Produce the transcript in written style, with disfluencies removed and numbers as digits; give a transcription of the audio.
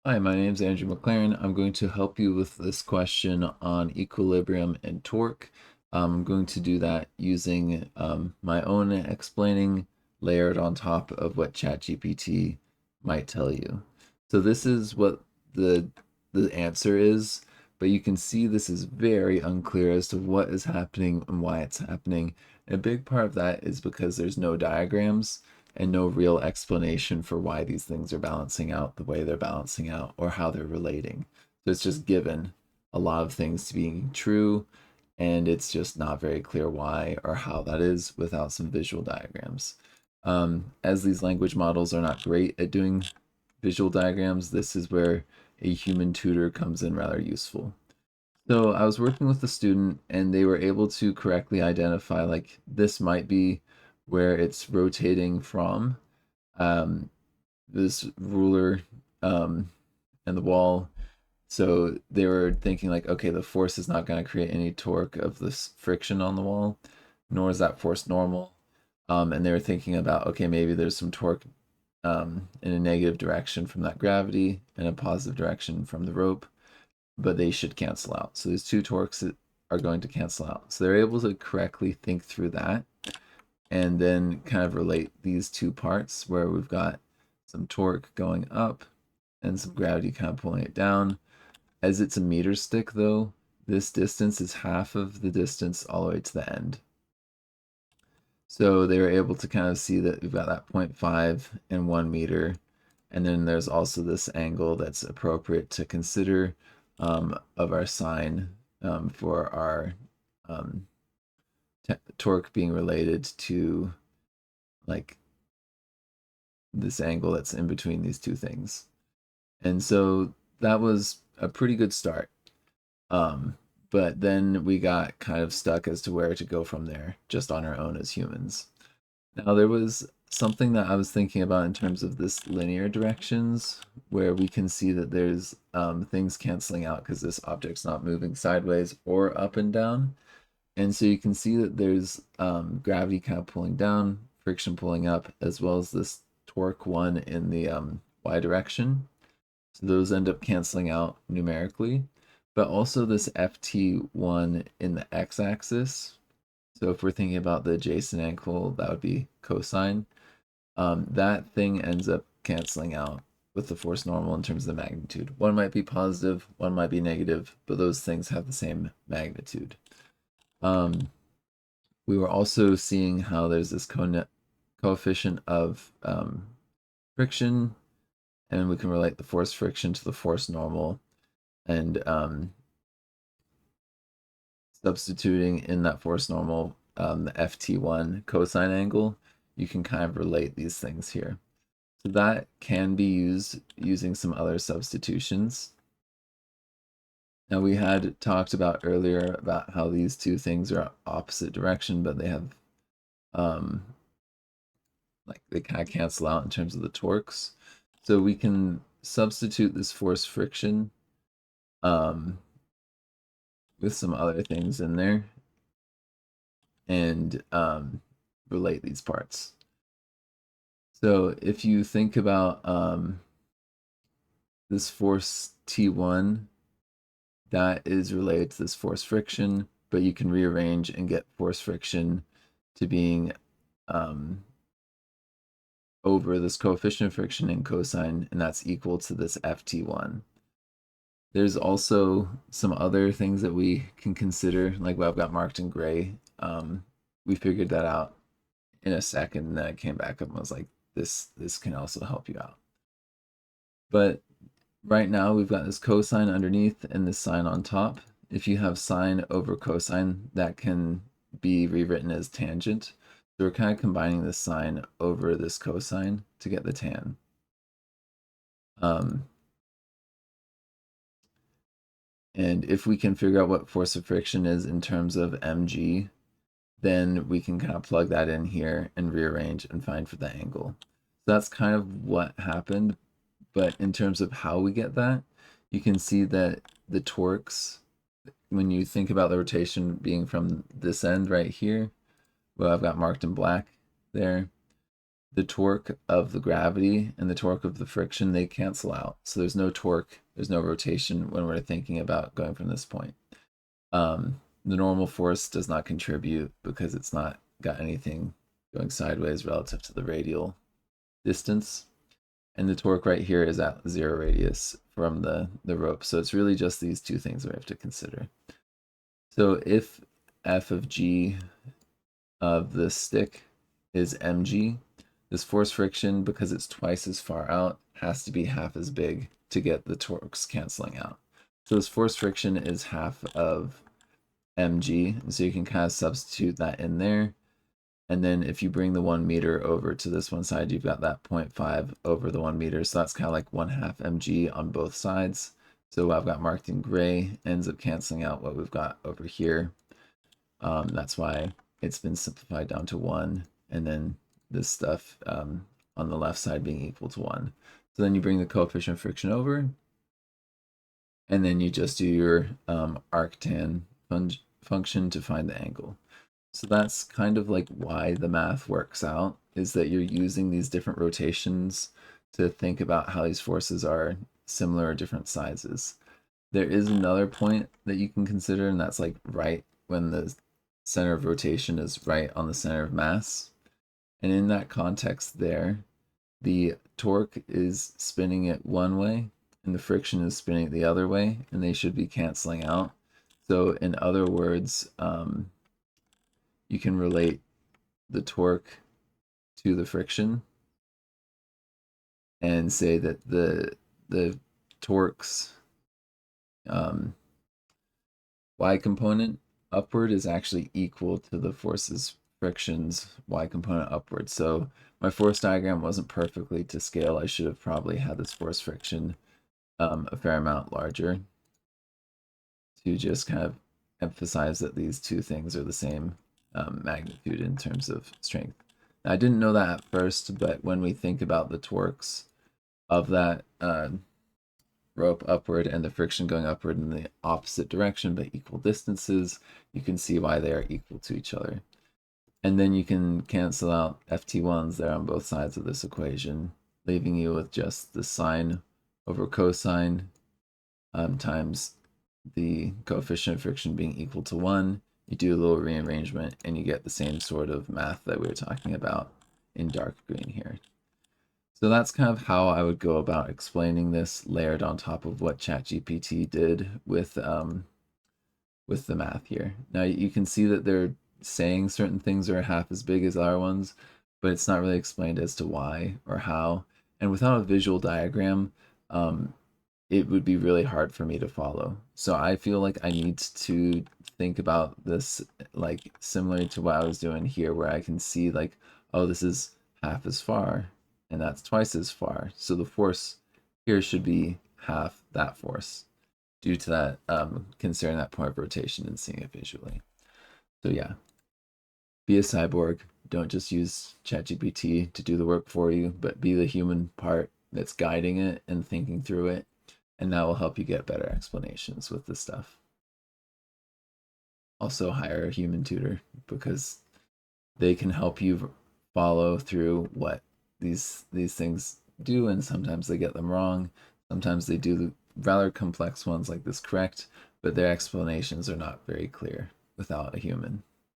Hi, my name is Andrew McLaren. I'm going to help you with this question on equilibrium and torque. I'm going to do that using my own explaining layered on top of what ChatGPT might tell you. So this is what the the answer is, but you can see this is very unclear as to what is happening and why it's happening. And a big part of that is because there's no diagrams and no real explanation for why these things are balancing out the way they're balancing out or how they're relating. So it's just given a lot of things to being true, and it's just not very clear why or how that is without some visual diagrams. As these language models are not great at doing visual diagrams, this is where a human tutor comes in rather useful. So I was working with a student and they were able to correctly identify like this might be where it's rotating from um, this ruler and the wall. So they were thinking like, okay, the force is not going to create any torque of this friction on the wall, nor is that force normal. And they were thinking about, okay, maybe there's some torque in a negative direction from that gravity and a positive direction from the rope, but they should cancel out. So these two torques are going to cancel out. So they're able to correctly think through that and then kind of relate these two parts where we've got some torque going up and some gravity kind of pulling it down. As it's a meter stick though, this distance is half of the distance all the way to the end. So they were able to kind of see that we've got that 0.5 and 1 meter. And then there's also this angle that's appropriate to consider of our sine for our um, torque being related to like this angle that's in between these two things. And so that was a pretty good start. Um, but then we got kind of stuck as to where to go from there, just on our own as humans. Now, there was something that I was thinking about in terms of this linear directions, where we can see that there's things canceling out because this object's not moving sideways or up and down. And so you can see that there's gravity kind of pulling down, friction pulling up, as well as this torque one in the y direction. So those end up canceling out numerically, but also this ft1 in the x-axis. So if we're thinking about the adjacent angle, that would be cosine. That thing ends up canceling out with the force normal in terms of the magnitude. One might be positive, one might be negative, but those things have the same magnitude. We were also seeing how there's this coefficient of friction, and we can relate the force friction to the force normal, and substituting in that force normal the ft1 cosine angle, you can kind of relate these things here. So that can be used using some other substitutions. Now we had talked about earlier about how these two things are opposite direction, but they have like they kind of cancel out in terms of the torques. So we can substitute this force friction um, with some other things in there and relate these parts. So if you think about this force T1, that is related to this force friction, but you can rearrange and get force friction to being um, over this coefficient of friction in cosine, and that's equal to this ft1. There's also some other things that we can consider, like what I've got marked in gray. We figured that out in a second, and then I came back up and was like, this can also help you out. But right now we've got this cosine underneath and this sine on top. If you have sine over cosine, that can be rewritten as tangent. So we're kind of combining this sine over this cosine to get the tan. Um, and if we can figure out what force of friction is in terms of mg, then we can kind of plug that in here and rearrange and find for the angle. So that's kind of what happened. But in terms of how we get that, you can see that the torques, when you think about the rotation being from this end right here, well, I've got marked in black there, the torque of the gravity and the torque of the friction, they cancel out. So there's no torque, there's no rotation when we're thinking about going from this point. The normal force does not contribute because it's not got anything going sideways relative to the radial distance. And the torque right here is at 0 radius from the rope. So it's really just these two things that we have to consider. So if f of g of the stick is mg, this force friction, because it's twice as far out, has to be half as big to get the torques canceling out. So this force friction is half of mg, and so you can kind of substitute that in there. And then if you bring the 1 meter over to this one side, you've got that 0.5 over the 1 meter. So that's kind of like 1/2 mg on both sides. So what I've got marked in gray ends up canceling out what we've got over here. That's why it's been simplified down to 1. And then this stuff on the left side being equal to 1. So then you bring the coefficient of friction over. And then you just do your arctan function to find the angle. So that's kind of like why the math works out, is that you're using these different rotations to think about how these forces are similar or different sizes. There is another point that you can consider, and that's like right when the center of rotation is right on the center of mass. And in that context there, the torque is spinning it one way and the friction is spinning it the other way, and they should be canceling out. So in other words, you can relate the torque to the friction and say that the torque's y component upward is actually equal to the force's friction's y component upward. So my force diagram wasn't perfectly to scale. I should have probably had this force friction a fair amount larger to just kind of emphasize that these two things are the same magnitude in terms of strength. Now, I didn't know that at first, but when we think about the torques of that rope upward and the friction going upward in the opposite direction but equal distances, you can see why they are equal to each other. And then you can cancel out ft1s there on both sides of this equation, leaving you with just the sine over cosine times the coefficient of friction being equal to 1. You do a little rearrangement and you get the same sort of math that we were talking about in dark green here. So that's kind of how I would go about explaining this, layered on top of what ChatGPT did with the math here. Now you can see that they're saying certain things are half as big as other ones, but it's not really explained as to why or how. And without a visual diagram, it would be really hard for me to follow. So I feel like I need to think about this like similar to what I was doing here, where I can see like, oh, this is half as far and that's twice as far. So the force here should be half that force due to that, considering that point of rotation and seeing it visually. So yeah, be a cyborg. Don't just use ChatGPT to do the work for you, but be the human part that's guiding it and thinking through it. And that will help you get better explanations with this stuff. Also hire a human tutor, because they can help you follow through what these things do, and sometimes they get them wrong. Sometimes they do the rather complex ones like this correct, but their explanations are not very clear without a human.